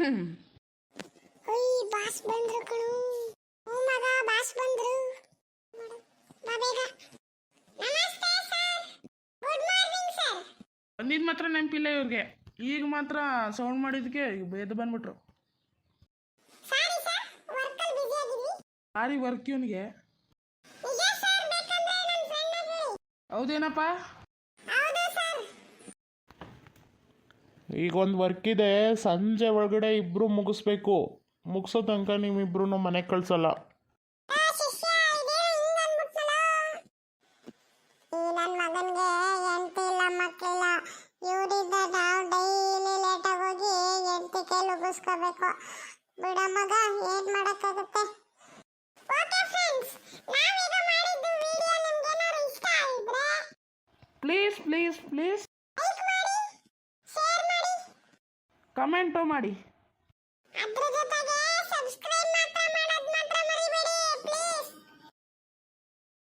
ಓಯ್ ಬಾಸ್ ಬಂದ್ರು ಕಣು. ಓ ಮಗ ಬಾಸ್ ಬಂದ್ರು. ಬಾ ಬೇಗ. ನಮಸ್ತೆ ಸರ್. Good morning sir. ಬಂದಿದ್ದು ಮಾತ್ರ ನೆನಪಿಲ್ಲ ಇವ್ರಿಗೆ. ಈಗ ಮಾತ್ರ ಸೌಂಡ್ ಮಾಡಿದಕ್ಕೆ ಎದ್ದು ಬಂದ್ಬಿಟ್ರು. Sorry sir, ವರ್ಕಲ್ಲಿ busy ಆಗಿದ್ವಿ. ಭಾರಿ ವರ್ಕ್ ಇವನಿಗೆ. ನಿಜ ಸರ್, ಬೇಕಂದ್ರೆ ನನ್ನ ಫ್ರೆಂಡ್ ಆಗಿ. ಹೌದೇನಪ್ಪ? ಹೌದು ಸರ್. ಈಗ ಒಂದು ವರ್ಕ್ ಇದೆ, ಸಂಜೆ ಒಳಗಡೆ ಇಬ್ಬರು ಮುಗಿಸ್ಬೇಕು. ಮುಗಿಸೋ ತನಕ ನೀವಿಬ್ರು ಮನೆಗೆ ಕಳ್ಸಲ್ಲ. ಶಿಷ್ಯ ಇದೇ ಹಿಂಗ್ ಅಂದ್ಬಿಟ್ನಲ್ಲ. ಈ ನನ್ನ ಮಗನಿಗೆ ಹೆಂಡತಿ ಇಲ್ಲ ಮಕ್ಕಳಿಲ್ಲ. ಇವರಿಂದ ನಾವು ಡೈಲಿ ಲೇಟಾಗಿ ಹೋಗಿ ಹೆಂಡತಿ ಕೈಲಿ ಉಗಿಸ್ಕೋಬೇಕು. ಬಿಡ ಮಗ, ಏನ್ ಮಾಡಕ್ಕಾಗುತ್ತೆ. ಓಕೆ ಫ್ರೆಂಡ್ಸ್, ನಾವೀಗ ಮಾಡಿದ್ದು ವಿಡಿಯೋ ನಿಮ್ಗೆ ಏನಾದ್ರು ಇಷ್ಟ ಆಗಿದ್ರೆ ಪ್ಲೀಸ್ ಪ್ಲೀಸ್ ಪ್ಲೀಸ್ ಲೈಕ್ ಮಾಡಿ, ಶೇರ್ ಮಾಡಿ, ಕಮೆಂಟು ಮಾಡಿ. ಅದ್ರ ಜೊತೆಗೆ ಸಬ್ಸ್ಕ್ರೈಬ್